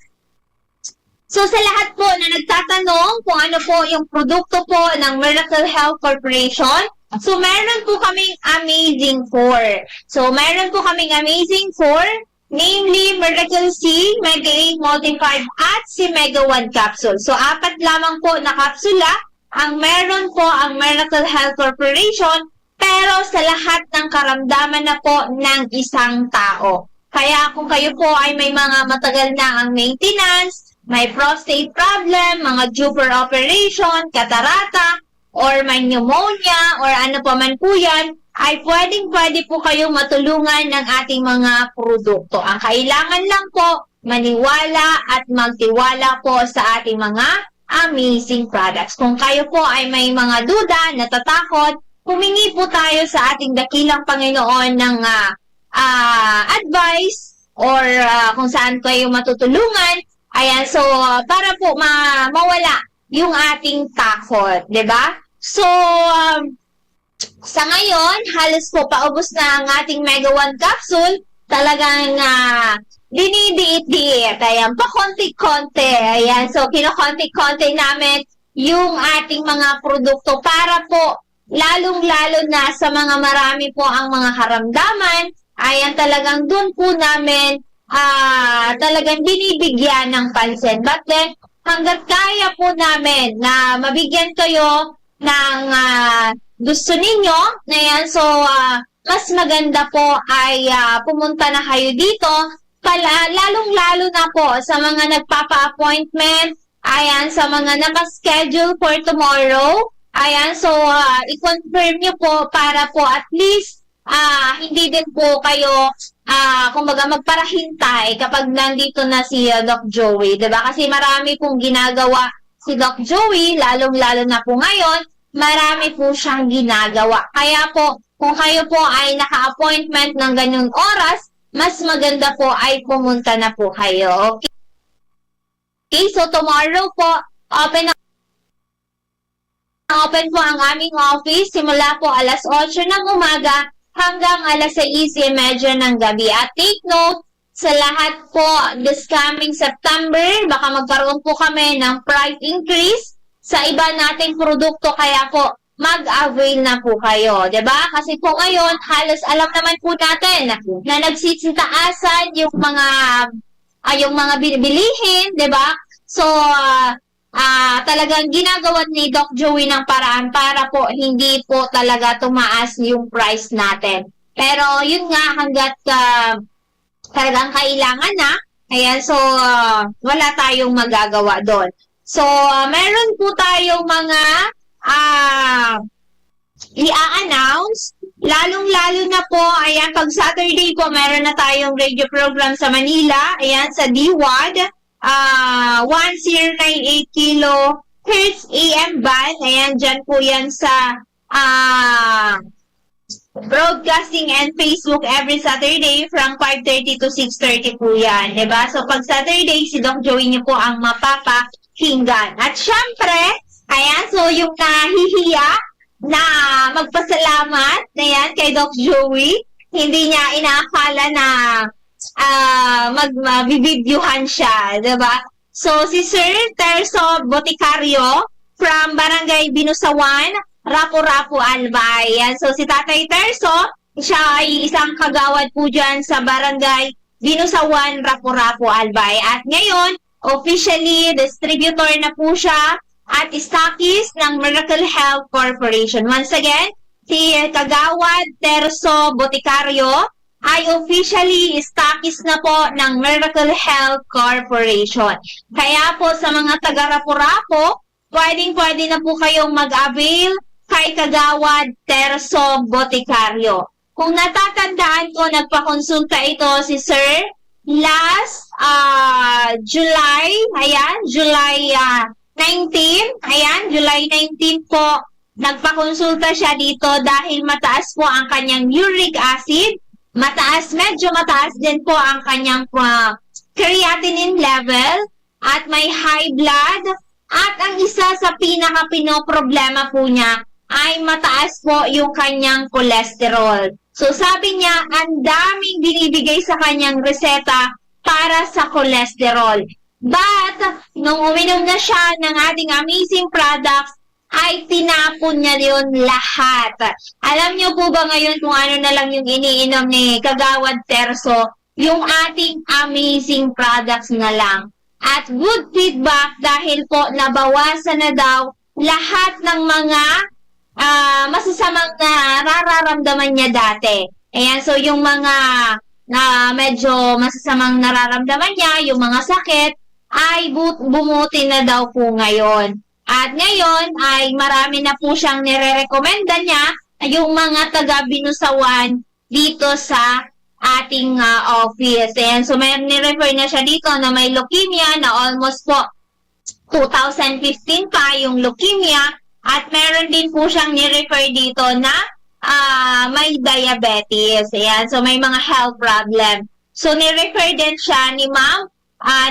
Speaker 2: So, sa lahat po na nagtatanong kung ano po yung produkto po ng Miracle Health Corporation, so, meron po kaming Amazing 4. So, meron po kaming Amazing 4, namely Miracle C, Mega 8 Multi-5 at si Mega 1 Capsule. So, 4 lamang po na kapsula ang meron po ang Miracle Health Corporation, pero sa lahat ng karamdaman na po ng isang tao. Kaya kung kayo po ay may mga matagal na ang maintenance, may prostate problem, mga Jupiter operation, katarata, or may pneumonia, or ano pa man po yan, ay pwede po kayong matulungan ng ating mga produkto. Ang kailangan lang po, maniwala at magtiwala po sa ating mga amazing products. Kung kayo po ay may mga duda, natatakot, humingi po tayo sa ating dakilang Panginoon ng advice or kung saan kayo matutulungan. Ayan, so para po mawala yung ating takot, 'di ba? So sa ngayon, halos po paubos na ang ating Mega 1 Capsule. Talagang dinidiit-diit. Ayan, pa konti-konti. Ayan, so kinokonti-konti namin yung ating mga produkto para po lalong-lalo na sa mga marami po ang mga karamdaman, ayan talagang dun po namin talagang binibigyan ng pansin. But then, hanggat kaya po namin na mabigyan kayo ng gusto ninyo, na yan, so mas maganda po ay pumunta na kayo dito, lalong-lalo na po sa mga nagpapa-appointment, ayan, sa mga nakaschedule for tomorrow, ayan, so i-confirm nyo po para po at least hindi din po kayo kumbaga magparahintay kapag nandito na si Doc Joey, 'di ba? Kasi marami pong ginagawa si Doc Joey, lalong-lalo na po ngayon, marami po siyang ginagawa. Kaya po, kung kayo po ay naka-appointment ng ganyang oras, mas maganda po ay pumunta na po kayo. Okay, so tomorrow po, open po ang aming office simula po alas 8 ng umaga hanggang alas 6:30 ng gabi. At take note, sa lahat po this coming September, baka magkaroon po kami ng price increase sa iba nating produkto, kaya po mag-avail na po kayo, 'di ba? Kasi po ngayon, halos alam naman po natin na nagsisitaasan yung mga bilihin, 'di ba? So talagang ginagawa ni Doc Joey ng paraan para po hindi po talaga tumaas yung price natin. Pero yun nga, hanggat talagang kailangan na, ayan, so wala tayong magagawa doon. So meron po tayong mga i-announce, lalong-lalo na po, ayan, pag Saturday po, meron na tayong radio program sa Manila, ayan, sa DWAD, 1098 kilohertz AM band. Ayan, dyan po yan sa broadcasting and Facebook every Saturday from 5:30 to 6:30 po yan. Diba? So, pag Saturday, si Doc Joey niyo po ang mapapakinggan. At syempre, ayan, so yung nahihiya na magpasalamat na yan kay Doc Joey, hindi niya inaakala na magbibidyohan siya, diba? So, si Sir Terso Boticario from Barangay Binusawan, Rapu-Rapu, Albay. Yan. So, si Tatay Terso, siya ay isang kagawad po dyan sa Barangay Binusawan, Rapu-Rapu, Albay. At ngayon, officially, distributor na po siya at stockist ng Miracle Health Corporation. Once again, si Kagawad Terso Boticario ay officially stockist na po ng Miracle Health Corporation. Kaya po sa mga taga-Rapu-Rapu, pwedeng-pwede na po kayong mag-avail kay Kagawad Terso Boticario. Kung natatandaan ko, nagpakonsulta ito si Sir last July, ayan, July 19, ayan, July 19 po, nagpakonsulta siya dito dahil mataas po ang kanyang uric acid, medyo mataas din po ang kanyang creatinine level, at may high blood, at ang isa sa pinaka-pinoproblema po niya ay mataas po yung kanyang cholesterol. So sabi niya, ang daming binibigay sa kanyang reseta para sa cholesterol. But, nung uminom na siya ng ating amazing products, ay tinapon niya yun lahat. Alam niyo po ba ngayon kung ano na lang yung iniinom ni Kagawad Terso? Yung ating amazing products na lang. At good feedback dahil po nabawasan na daw lahat ng mga masasamang nararamdaman niya dati. Ayan, so yung mga medyo masasamang nararamdaman niya, yung mga sakit, ay bumuti na daw po ngayon. At ngayon ay marami na po siyang nire-recommenda niya yung mga taga-Binusawan dito sa ating office. Ayan, so may nirefer na siya dito na may leukemia na almost po 2015 pa yung leukemia, at meron din po siyang nirefer dito na may diabetes. Ayan, so may mga health problem. So nirefer din siya ni Ma'am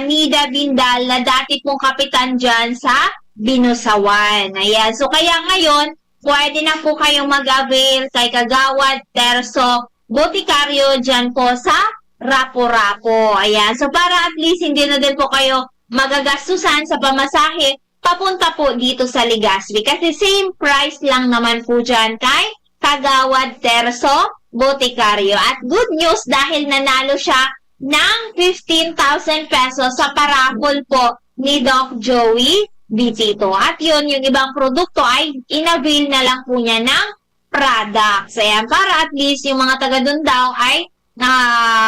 Speaker 2: Nida Bindal na dati pong kapitan dyan sa Binusawan. Ayan. So, kaya ngayon, pwede na po kayong mag-avail kay Kagawad Terso Boticario dyan po sa Rapu-Rapu. Ayan. So, para at least hindi na din po kayo magagastusan sa pamasahe papunta po dito sa Legazpi. Kasi same price lang naman po dyan kay Kagawad Terso Boticario. At good news dahil nanalo siya ng 15,000 pesos sa paraffol po ni Doc Joey Bitito. At yun, yung ibang produkto ay inavail na lang po niya ng products. Ayan, para at least yung mga taga doon daw ay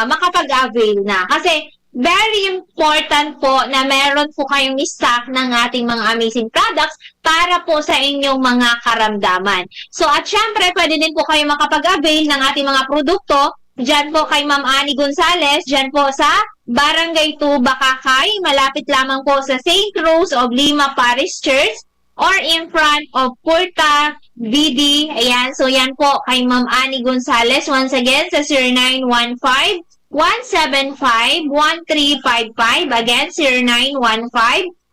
Speaker 2: makapag-avail na. Kasi very important po na meron po kayong stock ng ating mga amazing products para po sa inyong mga karamdaman. So at syempre, pwede din po kayo makapag-avail ng ating mga produkto dyan po kay Ma'am Annie Gonzales, dyan po sa Barangay 2, Bakakay, malapit lamang po sa St. Rose of Lima Parish Church or in front of Porta BD. Ayan, so yan po kay Ma'am Annie Gonzales. Once again, sa 0915-175-1355. Again,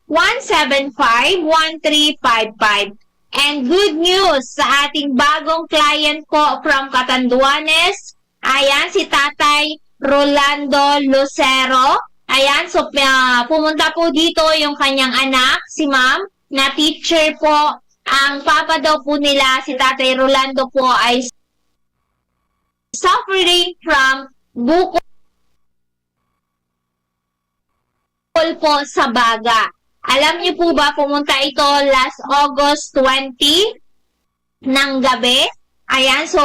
Speaker 2: 0915-175-1355. And good news sa ating bagong client po from Catanduanes. Ayan, si Tatay Rolando Lucero. Ayan, so pumunta po dito yung kanyang anak, si Ma'am, na teacher po. Ang papa daw po nila, si Tatay Rolando po, ay suffering from bukol po sa baga. Alam niyo po ba, pumunta ito last August 20 ng gabi. Ayan, so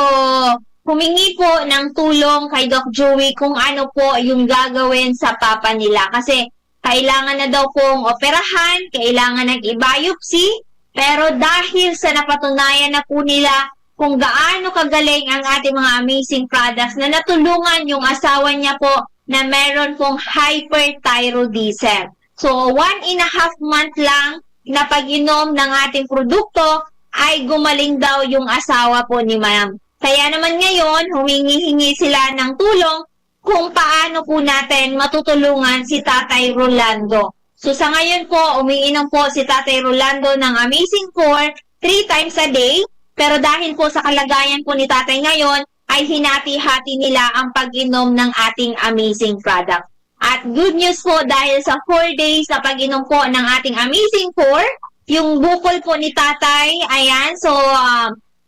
Speaker 2: humingi po ng tulong kay Doc Joey kung ano po yung gagawin sa papa nila. Kasi kailangan na daw pong operahan, kailangan nag-biopsy, pero dahil sa napatunayan na po nila kung gaano kagaling ang ating mga amazing products na natulungan yung asawa niya po na meron pong hyperthyroidism. So, 1.5 month lang na pag-inom ng ating produkto ay gumaling daw yung asawa po ni Ma'am. Kaya naman ngayon, humingi-hingi sila ng tulong kung paano po natin matutulungan si Tatay Rolando. So sa ngayon po, umiinom po si Tatay Rolando ng Amazing 4 3 times a day. Pero dahil po sa kalagayan po ni Tatay ngayon, ay hinati-hati nila ang pag-inom ng ating amazing product. At good news po dahil sa 4 days na pag-inom po ng ating Amazing 4, yung bukol po ni Tatay, ayan, so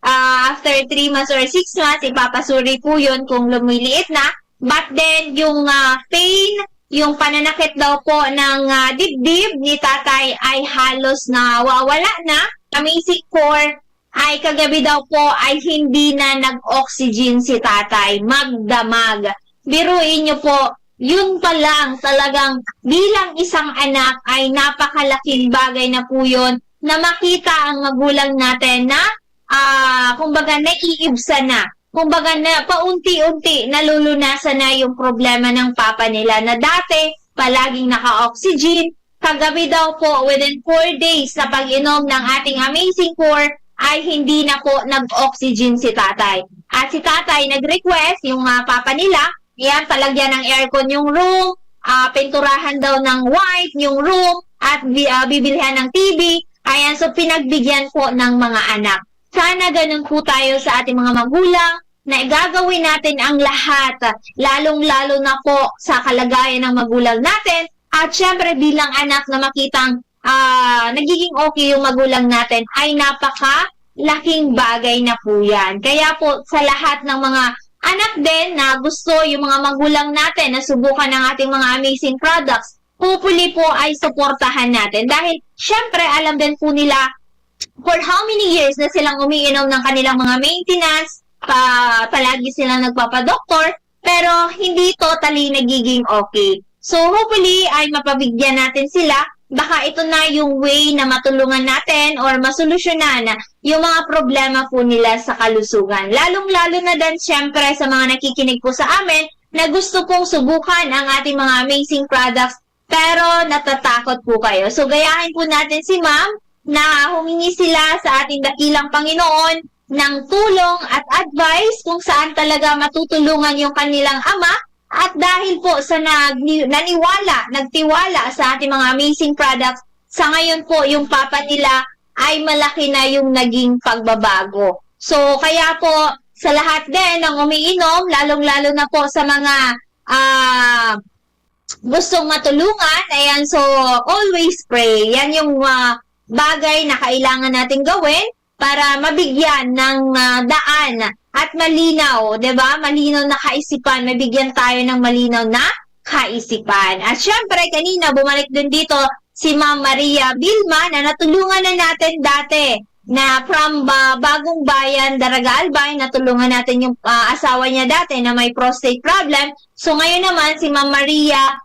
Speaker 2: after 3 months or 6 months, ipapasuri po yun kung lumiliit na. But then, yung pain, yung pananakit daw po ng dibdib ni Tatay ay halos na wawala na. Amazing 4 ay kagabi daw po ay hindi na nag-oxygen si Tatay, magdamag. Biruin niyo po, yun pa lang talagang bilang isang anak ay napakalaking bagay na po yun na makita ang magulang natin na kumbaga naiibsa na. Kumbaga na paunti-unti nalulunasan na yung problema ng papa nila na dati palaging naka-oxygen. Kagabi daw po within 4 days na pag-inom ng ating Amazing 4 ay hindi na po nag-oxygen si Tatay. At si Tatay nag-request yung papa nila, yan, palagyan ng aircon yung room, pinturahan daw ng white yung room, at bibilhan ng TV. Ayan, so pinagbigyan po ng mga anak. Sana ganun po tayo sa ating mga magulang na gagawin natin ang lahat, lalong-lalo na po sa kalagayan ng magulang natin. At syempre bilang anak na makitang nagiging okay yung magulang natin ay napaka-laking bagay na po yan. Kaya po sa lahat ng mga anak din na gusto yung mga magulang natin na subukan ng ating mga amazing products, hopefully po ay suportahan natin. Dahil syempre alam din po nila for how many years na silang umiinom ng kanilang mga maintenance, palagi silang nagpapadoktor, pero hindi totally nagiging okay. So hopefully ay mapabigyan natin sila. Baka ito na yung way na matulungan natin or masolusyonan yung mga problema po nila sa kalusugan. Lalong-lalo na din syempre sa mga nakikinig po sa amin na gusto pong subukan ang ating mga amazing products pero natatakot po kayo. So gayahin po natin si Ma'am na humingi sila sa ating dakilang Panginoon ng tulong at advice kung saan talaga matutulungan yung kanilang ama. At dahil po sa nagtiwala sa ating mga amazing products, sa ngayon po yung papa nila ay malaki na yung naging pagbabago. So kaya po sa lahat din ng umiinom, lalong-lalo na po sa mga gustong matulungan, ayan, so always pray. Yan yung bagay na kailangan natin gawin para mabigyan ng daan at malinaw, 'di ba? Malinaw na kaisipan, mabigyan tayo ng malinaw na kaisipan. At syempre, kanina bumalik din dito si Ma'am Maria Vilma na natulungan na natin dati na from Bagong Bayan, Daraga Albay, natulungan natin yung asawa niya dati na may prostate problem. So ngayon naman si Ma'am Maria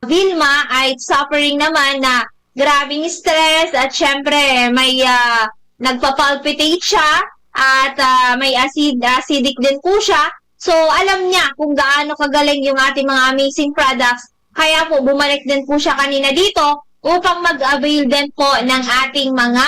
Speaker 2: Vilma ay suffering naman na grabing stress at syempre may nagpa-palpitate siya at may acidic din po siya. So alam niya kung gaano kagaling yung ating mga amazing products. Kaya po bumalik din po siya kanina dito upang mag-avail din po ng ating mga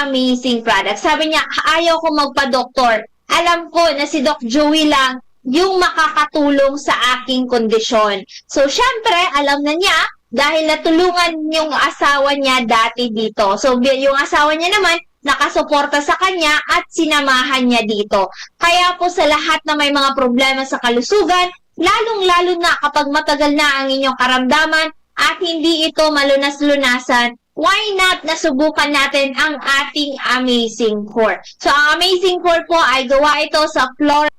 Speaker 2: amazing products. Sabi niya, ayaw ko magpa-doktor. Alam ko na si Doc Joey lang yung makakatulong sa aking kondisyon. So, syempre, alam na niya dahil natulungan yung asawa niya dati dito. So, yung asawa niya naman, nakasuporta sa kanya at sinamahan niya dito. Kaya po sa lahat na may mga problema sa kalusugan, lalong-lalo na kapag matagal na ang inyong karamdaman at hindi ito malunas-lunasan, why not nasubukan natin ang ating Amazing Core? So, ang Amazing Core po ay gawa ito sa Florida,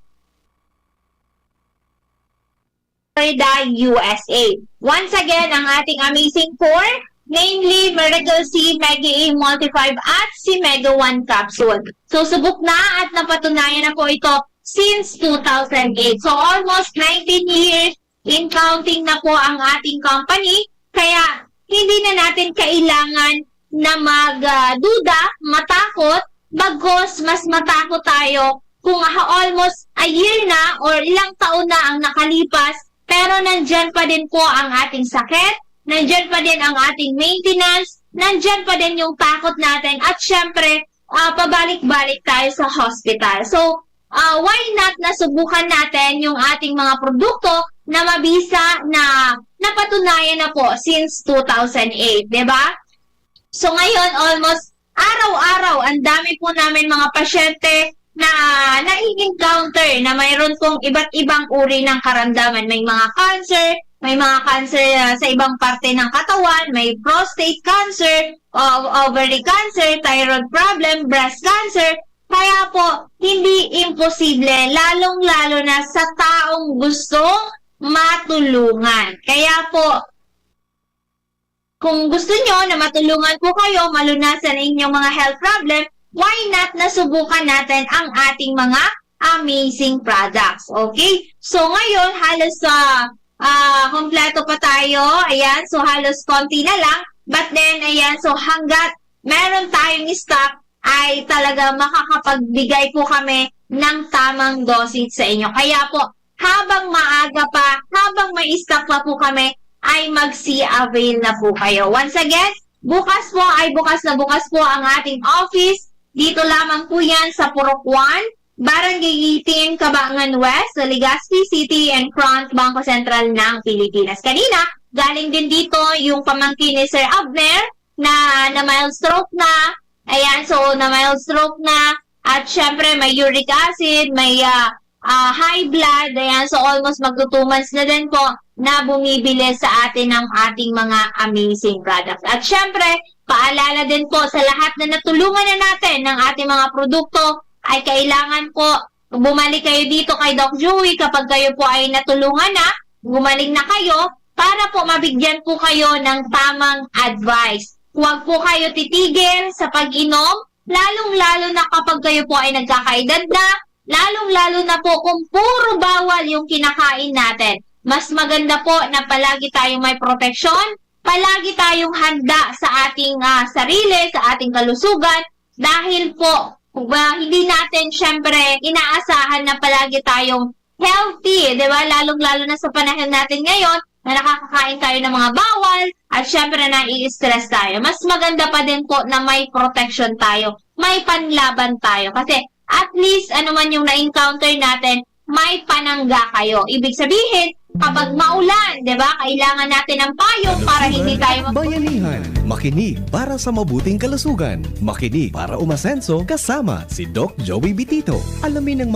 Speaker 2: USA. Once again, ang ating Amazing Core, namely Miracle C, Mega A Multi-5 at si Mega 1 Capsule. So, subok na at napatunayan na po ito since 2008. So, almost 19 years in counting na po ang ating company. Kaya, hindi na natin kailangan na magduda, matakot, bagos mas matakot tayo kung almost a year na or ilang taon na ang nakalipas, pero nandyan pa din po ang ating sakit, nandyan pa din ang ating maintenance, nandyan pa din yung takot natin, at syempre, pabalik-balik tayo sa hospital. So, why not nasubukan natin yung ating mga produkto na mabisa na napatunayan na po since 2008, di ba? So ngayon, almost araw-araw, ang dami po namin mga pasyente na nai-encounter na mayroon pong iba't ibang uri ng karamdaman. May mga cancer, may mga cancer sa ibang parte ng katawan, may prostate cancer, ovary cancer, thyroid problem, breast cancer. Kaya po, hindi imposible, lalong-lalo na sa taong gustong matulungan. Kaya po, kung gusto nyo na matulungan po kayo, malunasan ang inyong mga health problem, why not nasubukan natin ang ating mga amazing products. Okay? So, ngayon, halos kompleto pa tayo. Ayan, so halos konti na lang. But then, ayan, so hanggat meron tayong stock, ay talaga makakapagbigay po kami ng tamang dosage sa inyo. Kaya po, habang maaga pa, habang may stock pa po kami, ay mag-avail na po kayo. Once again, bukas po ay bukas na bukas po ang ating office. Dito lamang po yan sa Purok 1, Barangay 18, Cabangan West, sa Legazpi City and Front, Bangko Sentral ng Pilipinas. Kanina, galing din dito yung pamangkin ni Sir Abner na mild stroke na. Ayan, so na mild stroke na. At syempre, may uric acid, may high blood. Ayan, so almost magto 2 months na din po na bumibili sa atin ng ating mga amazing products. At syempre, paalala din po sa lahat na natulungan na natin ng ating mga produkto, ay kailangan po bumalik kayo dito kay Doc Joey kapag kayo po ay natulungan na, gumaling na kayo para po mabigyan po kayo ng tamang advice. Huwag po kayo titigil sa pag-inom, lalong-lalo na kapag kayo po ay nagkakaedad na, lalong-lalo na po kung puro bawal yung kinakain natin. Mas maganda po na palagi tayong may proteksyon, palagi tayong handa sa ating sarili, sa ating kalusugan, dahil po hindi natin syempre inaasahan na palagi tayong healthy, di ba? Lalong-lalo na sa panahon natin ngayon, na nakakakain tayo ng mga bawal at syempre nai-stress tayo. Mas maganda pa din po na may protection tayo, may panlaban tayo. Kasi at least ano man yung na-encounter natin, may panangga kayo. Ibig sabihin, kapag maulan, di ba, kailangan natin ng payong para hindi tayo
Speaker 11: Bayanihan, makinig para sa mabuting kalusugan. Makinig para umasenso kasama si Doc Joey Bitito. Alamin ang